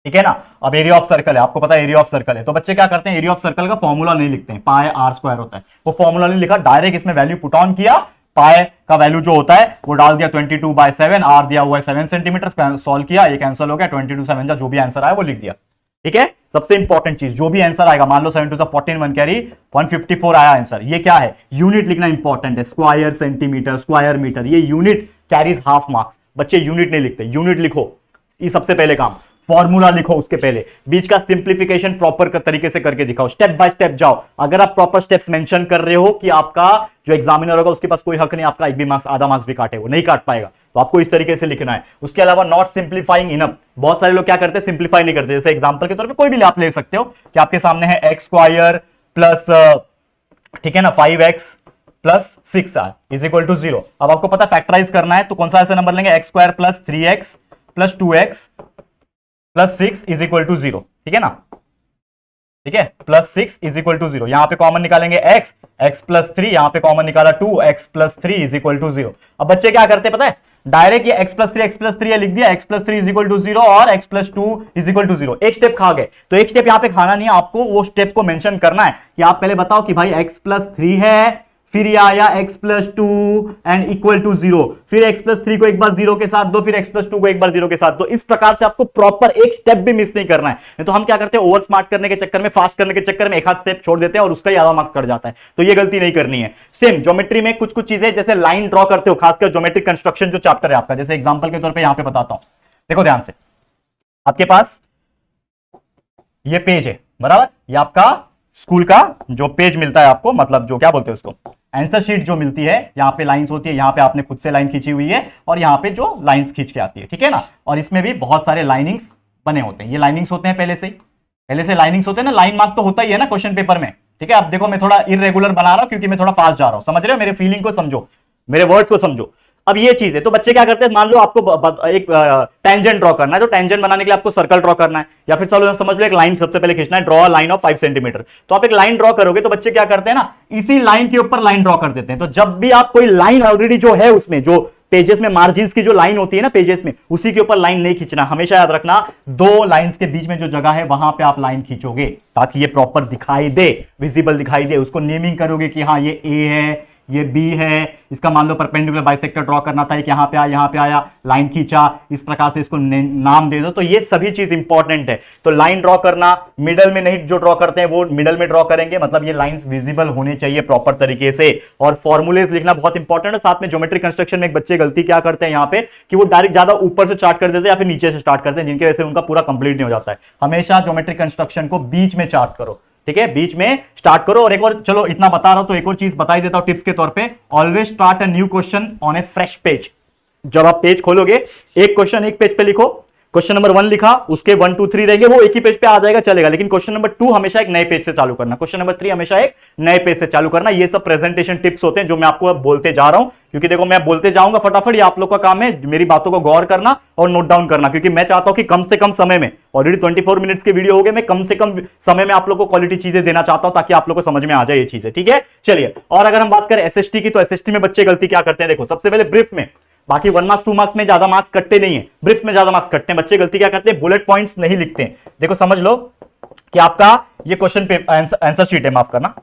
S1: ठीक है ना, अब एरिया ऑफ सर्कल है, आपको पता है एरिया ऑफ सर्कल है, तो बच्चे क्या करते हैं, एरिया ऑफ सर्कल का फॉर्मूला नहीं लिखते हैं, पाई आर स्क्वायर होता है, वो फॉर्मूला नहीं लिखा, डायरेक्ट इसमें वैल्यू पुट ऑन किया, पाई का वैल्यू जो होता है वो डाल दिया 22/7, आर दिया हुआ है 7 सेंटीमीटर, सॉल्व किया, ये कैंसिल हो गया, 22/7 जो भी आंसर आया वो लिख दिया। ठीक है, सबसे इंपॉर्टेंट चीज, जो भी आंसर आएगा, मान लो 7 2 14 1 कैरी 154 आया आंसर, ये क्या है, यूनिट लिखना इंपॉर्टेंट है, स्क्वायर सेंटीमीटर, स्क्वायर मीटर, ये यूनिट कैरीज हाफ मार्क्स। बच्चे यूनिट नहीं लिखते, यूनिट लिखो, ये सबसे पहले काम। फॉर्मूला लिखो उसके पहले, बीच का सिंप्लीफिकेशन प्रॉपर तरीके से करके दिखाओ, स्टेप बाय स्टेप जाओ। अगर आप प्रॉपर स्टेप्स मेंशन कर रहे हो कि आपका जो एग्जामिनर होगा उसके पास कोई हक नहीं आपका एक भी मार्क्स, आधा मार्क्स भी काटे, वो नहीं काट पाएगा। तो आपको इस तरीके से लिखना है। उसके अलावा नॉट सिंप्लीफाइंग इनफ, बहुत सारे लोग क्या करते हैं, सिंप्लीफाई नहीं करते। जैसे एग्जांपल के तौर पे कोई भी आप ले सकते हो कि आपके सामने है x² प्लस, ठीक है ना, 5x plus 6 is equal to 0। अब आपको पता फैक्टराइज करना है, तो कौन सा ऐसा नंबर लेंगे, x² plus 3x plus 2x plus 6 is equal to 0, ठीक है ना, ठीक है, प्लस 6 इज इक्वल टू 0। यहां पे कॉमन निकालेंगे x प्लस 3, यहां पे कॉमन निकाला 2x plus 3 is equal to 0। अब बच्चे क्या करते हैं पता है, डायरेक्ट ये x प्लस 3 लिख दिया, x plus 3 is equal to 0 और x plus 2 is equal to 0। एक स्टेप खा गए, तो एक स्टेप यहां पे खाना नहीं है, आपको वो स्टेप को मेंशन करना है कि आप पहले बताओ कि भाई x प्लस 3 है, फिर ये आया x plus 2 and equal to 0, फिर x प्लस 3 को एक बार 0 के साथ दो, फिर x प्लस 2 को एक बार 0 के साथ दो। इस प्रकार से आपको प्रॉपर एक स्टेप भी मिस नहीं करना है। नहीं तो हम क्या करते हैं, ओवर स्मार्ट करने के चक्कर में, फास्ट करने के चक्कर में एक हाथ स्टेप छोड़ देते हैं और उसका ही आधा मार्क्स कट जाता है। तो ये गलती नहीं करनी है। सेम ज्योमेट्री में कुछ कुछ चीजें, जैसे लाइन ड्रॉ करते हो, खासकर ज्योमेट्रिक कंस्ट्रक्शन जो चैप्टर है आपका, जैसे एग्जाम्पल के तौर पर यहां पे बताता हूं, देखो ध्यान से, आपके पास ये पेज है बराबर, ये आपका स्कूल का जो पेज मिलता है आपको, मतलब जो क्या बोलते हैं उसको, आंसर शीट जो मिलती है, यहाँ पे लाइंस होती है, यहाँ पे आपने खुद से लाइन खींची हुई है और यहाँ पे जो लाइंस खींच के आती है, ठीक है ना। और इसमें भी बहुत सारे लाइनिंग्स बने होते हैं, ये लाइनिंग्स होते हैं पहले से लाइनिंग्स होते हैं ना, लाइन मार्क तो होता ही है ना क्वेश्चन पेपर में, ठीक है। अब देखो मैं थोड़ा इरेगुलर बना रहा हूं क्योंकि मैं थोड़ा फास्ट जा रहा हूं, समझ रहे हो, मेरे फीलिंग को समझो, मेरे वर्ड्स को समझो। अब ये चीज है, तो बच्चे क्या करते हैं, मान लो आपको एक टेंजेंट ड्रॉ करना है, तो टेंजेंट बनाने के लिए आपको सर्कल ड्रॉ करना है, या फिर चलो समझ लो एक लाइन सबसे पहले खींचना है, ड्रॉ लाइन ऑफ 5 सेंटीमीटर। तो आप एक लाइन ड्रॉ करोगे, तो बच्चे क्या करते हैं ना, इसी लाइन के ऊपर लाइन ड्रॉ कर देते हैं। तो जब भी आप कोई लाइन ऑलरेडी जो है उसमें, जो पेजेस में मार्जिन्स की जो लाइन होती है ना पेजेस में, उसी के ऊपर लाइन नहीं खींचना। हमेशा याद रखना, दो लाइंस के बीच में जो जगह है वहां पे आप लाइन खींचोगे ताकि ये प्रॉपर दिखाई दे, विजिबल दिखाई दे। उसको नेमिंग करोगे कि हाँ ये ए है, ये बी है, इसका मान लो परपेंडिकुलर बाइसेक्टर ड्रॉ करना था, कि यहाँ पे आया, लाइन खींचा, इस प्रकार से इसको नाम दे दो। तो ये सभी चीज इंपॉर्टेंट है। तो लाइन ड्रॉ करना, मिडल में नहीं जो ड्रॉ करते हैं वो मिडल में ड्रॉ करेंगे, मतलब ये लाइंस विजिबल होने चाहिए प्रॉपर तरीके से। और फॉर्मूलेज लिखना बहुत इंपॉर्टेंट है। साथ में ज्योमेट्रिक कंस्ट्रक्शन में एक बच्चे गलती क्या करते हैं यहाँ पे, कि वो डायरेक्ट ज्यादा ऊपर से चार्ट कर देते हैं या फिर नीचे से स्टार्ट करते हैं, जिनकी वजह से उनका पूरा कंप्लीट नहीं हो जाता है। हमेशा ज्योमेट्रिक कंस्ट्रक्शन को बीच में चार्ट करो, ठीक है, बीच में स्टार्ट करो। और एक और, चलो इतना बता रहा हूं तो एक और चीज बता ही देता हूं टिप्स के तौर पे, always start a new question on A fresh page. जब आप पेज खोलोगे, एक क्वेश्चन एक पेज पे लिखो, क्वेश्चन नंबर 1 लिखा, उसके 1 2 3 रहेंगे, वो एक ही पेज पे आ जाएगा, चलेगा। लेकिन क्वेश्चन नंबर 2 हमेशा एक नए पेज से चालू करना, क्वेश्चन नंबर 3 हमेशा एक नए पेज से चालू करना। ये सब प्रेजेंटेशन टिप्स होते हैं जो मैं आपको अब बोलते जा रहा हूं, क्योंकि देखो मैं बोलते जाऊंगा फटाफट, ये आप लोग का काम है मेरी बातों को गौर करना और नोट डाउन करना, क्योंकि मैं चाहता हूं कि कम से कम समय में, ऑलरेडी 24 मिनट्स के वीडियो हो गए, मैं कम से कम समय में आप लोग को क्वालिटी चीजें देना चाहता हूं ताकि आप लोग को समझ में आ जाए ये चीजें, ठीक है। चलिए, और अगर हम बात करें एसएसटी की, तो एसएसटी में बच्चे गलती क्या करते हैं, देखो सबसे पहले ब्रीफ में, बाकी 1 मार्क्स 2 मार्क्स में ज्यादा मार्क्स कटते नहीं है, ब्रीफ में ज्यादा मार्क्स कटते हैं। बच्चे गलती क्या करते हैं, बुलेट पॉइंट्स नहीं लिखते हैं। देखो समझ लो कि आपका ये क्वेश्चन पे आंसर शीट है, माफ करना,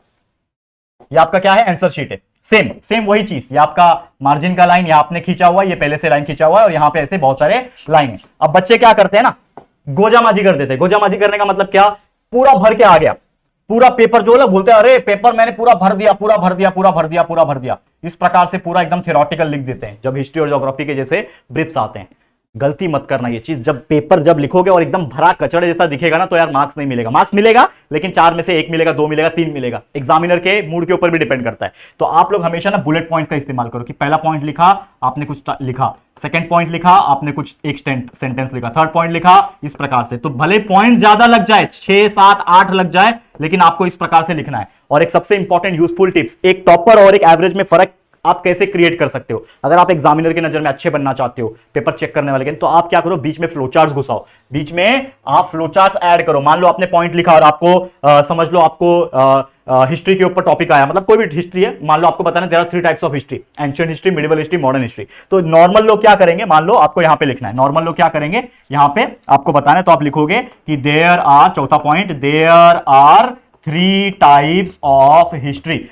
S1: ये आपका क्या है, आंसर शीट है। सेम वही चीज, ये आपका मार्जिन का लाइन, ये आपने खींचा हुआ है, ये पहले से लाइन खींचा हुआ है, और यहां पे ऐसे बहुत सारे लाइन है। अब बच्चे क्या करते हैं ना, गोजामाजी कर देते हैं। गोजामाजी करने का मतलब क्या, पूरा भर के आ गया, पूरा पेपर जो लोग बोलते हैं, अरे पेपर मैंने पूरा भर दिया, पूरा भर दिया, पूरा भर दिया, पूरा भर दिया, इस प्रकार से पूरा एकदम थ्योरेटिकल लिख देते हैं जब हिस्ट्री और ज्योग्राफी के जैसे ब्रीफ्स आते हैं। गलती मत करना ये चीज। जब पेपर जब लिखोगे और एकदम भरा कचड़े जैसा दिखेगा ना, तो यार मार्क्स नहीं मिलेगा। मार्क्स मिलेगा लेकिन 4 में से 1 मिलेगा, 2 मिलेगा, 3 मिलेगा। एग्जामिनर के मूड के ऊपर भी डिपेंड करता है। तो आप लोग हमेशा ना बुलेट पॉइंट का इस्तेमाल करो कि पहला पॉइंट लिखा आपने कुछ लिखा, सेकंड पॉइंट लिखा आपने कुछ एक सेंटेंस लिखा, थर्ड पॉइंट लिखा, इस प्रकार से। तो भले पॉइंट ज्यादा लग जाए, 6, 7, 8 लग जाए, लेकिन आपको इस प्रकार से लिखना है। और एक सबसे इंपॉर्टेंट यूजफुल टिप्स, एक टॉपर और एक एवरेज में फर्क आप कैसे क्रिएट कर सकते हो। अगर आप एग्जामिनर की नजर में अच्छे बनना चाहते हो, पेपर चेक करने वाले के, तो आप क्या करो, बीच में फ्लोचार्ट्स घुसाओ, बीच में आप फ्लोचार्ट्स ऐड करो। मान लो आपने पॉइंट लिखा और आपको समझ लो आपको हिस्ट्री के ऊपर टॉपिक आया, मतलब कोई भी हिस्ट्री है, मान लो आपको बताना there are 3 types of history, ancient history, medieval history, modern history. तो नॉर्मल लोग क्या करेंगे, मान लो आपको यहां पे लिखना है, नॉर्मल लोग क्या करेंगे, यहां पे आपको बताना है, तो आप लिखोगे कि देयर आर, चौथा point, there are 3 types of history,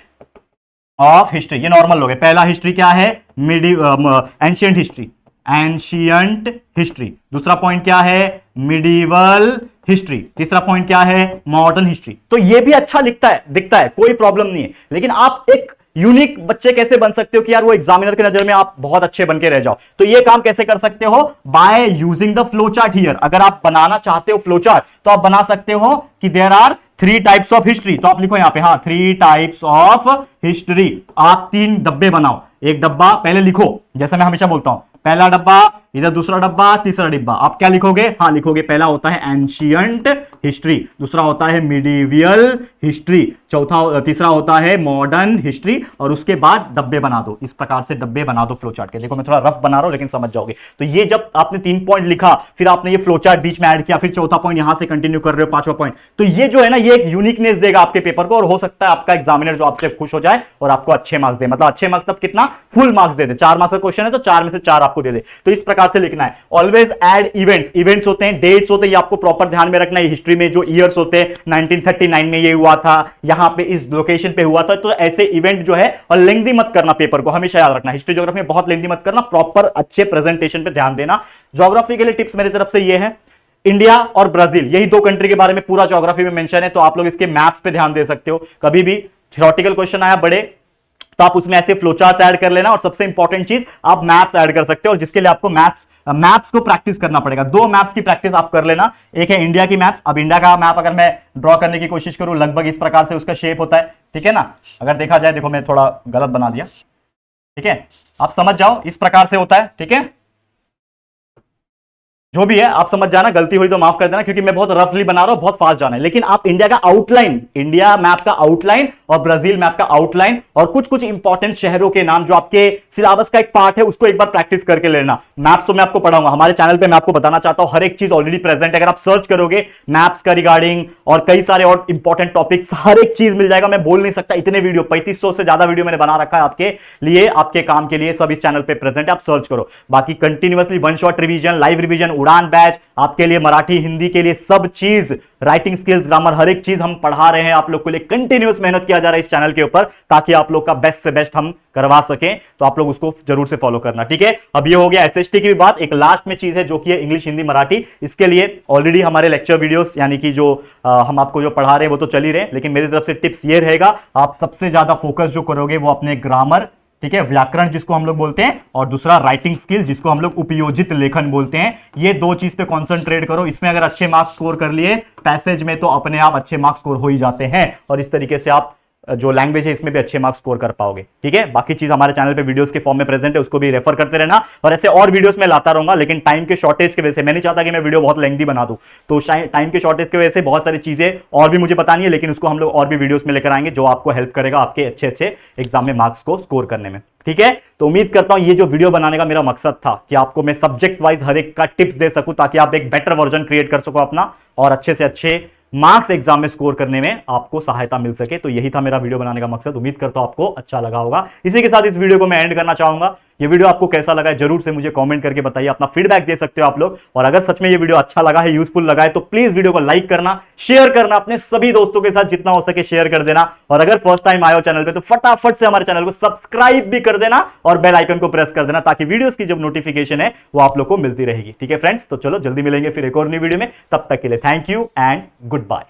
S1: ये नॉर्मल लोग है। पहला हिस्ट्री क्या है, एंशिएंट हिस्ट्री, एंशिएंट हिस्ट्री। दूसरा पॉइंट क्या है, मिडिवल हिस्ट्री। तीसरा पॉइंट क्या है, मॉडर्न हिस्ट्री। तो ये भी अच्छा दिखता है, कोई प्रॉब्लम नहीं है। लेकिन आप एक यूनिक बच्चे कैसे बन सकते हो कि यार वो एग्जामिनर की नजर में आप बहुत अच्छे बन के रह जाओ। तो ये काम कैसे कर सकते हो, by using the flow chart here. अगर आप बनाना चाहते हो फ्लो चार्ट, तो आप बना सकते हो कि there are 3 types of history. तो आप लिखो यहां पे, हाँ, 3 टाइप्स ऑफ हिस्ट्री। आप 3 डब्बे बनाओ, एक डब्बा पहले लिखो, जैसे मैं हमेशा बोलता हूं, पहला डब्बा इधर, दूसरा डब्बा, तीसरा डिब्बा। आप क्या लिखोगे, हाँ लिखोगे, पहला होता है एंशिएंट हिस्ट्री, दूसरा होता है मिडिवियल हिस्ट्री, तीसरा होता है मॉडर्न हिस्ट्री, और उसके बाद डब्बे बना दो। इस प्रकार से डब्बे बना दो फ्लो चार्ट के। देखो मैं थोड़ा रफ बना रहा हूं लेकिन समझ जाओगे। तो ये जब आपने 3 पॉइंट लिखा, फिर आपने ये फ्लो चार्ट बीच में ऐड किया, फिर चौथा पॉइंट यहां से कंटिन्यू कर रहे हो, पांचवा पॉइंट, तो ये जो है ना, ये एक यूनिकनेस देगा आपके पेपर को। और हो सकता है आपका एग्जामिनर जो आपसे खुश हो जाए और आपको अच्छे मार्क्स दे। मतलब अच्छे मार्क्स तब कितना, फुल मार्क्स दे दे। 4 मार्क्स का क्वेश्चन है तो 4 में से 4 आपको दे दे। तो इस प्रकार से लिखना है। ऑलवेज ऐड इवेंट्स होते हैं, डेट्स होते हैं, ये आपको प्रॉपर ध्यान में रखना है। हिस्ट्री में जो ईयर्स होते हैं, 1939 में ये हुआ था, यहां पे इस लोकेशन पे हुआ था। तो ऐसे इवेंट जो है, और लेंथी मत करना पेपर को, हमेशा याद रखना। हिस्ट्री ज्योग्राफी में बहुत लेंथी मत करना, प्रॉपर अच्छे प्रेजेंटेशन पे ध्यान देना। ज्योग्राफी के लिए टिप्स मेरी तरफ से ये है, इंडिया और ब्राजील, यही 2 कंट्री के बारे में पूरा ज्योग्राफी में मेंशन है। तो आप लोग इसके मैप्स पे ध्यान दे सकते हो। कभी भी थ्योरेटिकल क्वेश्चन आया बड़े, तो आप उसमें ऐसे फ्लोचार्ट्स ऐड कर लेना। और सबसे इंपॉर्टेंट चीज, आप मैप्स ऐड कर सकते हो, और जिसके लिए आपको मैप्स को प्रैक्टिस करना पड़ेगा। 2 मैप्स की प्रैक्टिस आप कर लेना। एक है इंडिया की मैप्स। अब इंडिया का मैप अगर मैं ड्रॉ करने की कोशिश करूं, लगभग इस प्रकार से उसका शेप होता है, ठीक है ना। अगर देखा जाए, देखो मैं थोड़ा गलत बना दिया, ठीक है, आप समझ जाओ, इस प्रकार से होता है, ठीक है। जो भी है आप समझ जाना, गलती हुई तो माफ कर देना, क्योंकि मैं बहुत रफली बना रहा हूं, बहुत फास्ट जाना है। लेकिन आप इंडिया का आउटलाइन, इंडिया मैप का आउटलाइन और ब्राजील मैप का आउटलाइन, और कुछ कुछ इंपॉर्टेंट शहरों के नाम जो आपके सिलेबस का एक पार्ट है, उसको एक बार प्रैक्टिस करके लेना। मैप्स तो मैं आपको पढ़ाऊंगा हमारे चैनल पे, मैं आपको बताना चाहता हूं, हर एक चीज ऑलरेडी प्रेजेंट है। अगर आप सर्च करोगे मैप्स का रिगार्डिंग और कई सारे और इंपॉर्टेंट टॉपिक्स, हर एक चीज मिल जाएगा। मैं बोल नहीं सकता, इतने वीडियो, 3500 से ज्यादा वीडियो मैंने बना रखा है आपके लिए, आपके काम के लिए, सब इस चैनल पे प्रेजेंट है, आप सर्च करो। बाकी continuously 1 shot revision, live revision, उड़ान बैच आपके लिए, मराठी हिंदी के लिए सब चीज, राइटिंग स्किल्स, ग्रामर, हर एक चीज हम पढ़ा रहे हैं आप लोग के लिए। कंटिन्यूअस मेहनत किया जा रहा है इस चैनल के ऊपर, ताकि आप लोग का बेस्ट से बेस्ट हम करवा सकें। तो आप लोग उसको जरूर से फॉलो करना, ठीक है। अब ये हो गया एसएसटी की भी बात। एक लास्ट में चीज है जो कि है इंग्लिश, हिंदी, मराठी। इसके लिए ऑलरेडी हमारे लेक्चर वीडियोस, यानी कि जो हम आपको जो पढ़ा रहे हैं वो तो चल ही रहे, लेकिन मेरी तरफ से टिप्स ये रहेगा, आप सबसे ज्यादा फोकस जो करोगे वो अपने ग्रामर, ठीक है, व्याकरण जिसको हम लोग बोलते हैं, और दूसरा राइटिंग स्किल जिसको हम लोग उपयोजित लेखन बोलते हैं। ये 2 चीज पे कंसंट्रेट करो। इसमें अगर अच्छे मार्क्स स्कोर कर लिए, पैसेज में तो अपने आप अच्छे मार्क्स स्कोर हो ही जाते हैं, और इस तरीके से आप जो लैंग्वेज है इसमें भी अच्छे मार्क्स स्कोर कर पाओगे, ठीक है। बाकी चीज हमारे चैनल पे वीडियोस के फॉर्म में प्रेजेंट है, उसको भी रेफर करते रहना। और ऐसे और वीडियोस में लाता रहूंगा, लेकिन टाइम के शॉर्टेज की वजह से मैं नहीं चाहता कि मैं वीडियो बहुत लेंथी बना दूं। तो टाइम के शॉर्टेज की वजह से बहुत सारी चीजें और भी मुझे बतानी है, लेकिन उसको हम लोग और भी वीडियोस में लेकर आएंगे, जो आपको हेल्प करेगा आपके अच्छे अच्छे एग्जाम में मार्क्स को स्कोर करने में, ठीक है। तो उम्मीद करता हूं ये जो वीडियो बनाने का मेरा मकसद था कि आपको मैं सब्जेक्ट वाइज हर एक का टिप्स दे सकूं, ताकि आप एक बेटर वर्जन क्रिएट कर सको अपना, और अच्छे से अच्छे मार्क्स एग्जाम में स्कोर करने में आपको सहायता मिल सके। तो यही था मेरा वीडियो बनाने का मकसद। उम्मीद करता हूं आपको अच्छा लगा होगा। इसी के साथ इस वीडियो को मैं एंड करना चाहूंगा। ये वीडियो आपको कैसा लगा है जरूर से मुझे कमेंट करके बताइए, अपना फीडबैक दे सकते हो आप लोग। और अगर सच में ये वीडियो अच्छा लगा है, यूजफुल लगा है, तो प्लीज वीडियो को लाइक करना, शेयर करना, अपने सभी दोस्तों के साथ जितना हो सके शेयर कर देना। और अगर फर्स्ट टाइम आए हो चैनल पे, तो फटाफट से हमारे चैनल को सब्सक्राइब भी कर देना और बेल आइकन को प्रेस कर देना, ताकि वीडियोस की जब नोटिफिकेशन है वो आप लोग को मिलती रहेगी, ठीक है फ्रेंड्स। तो चलो जल्दी मिलेंगे फिर एक और नई वीडियो में, तब तक के लिए thank you and good bye.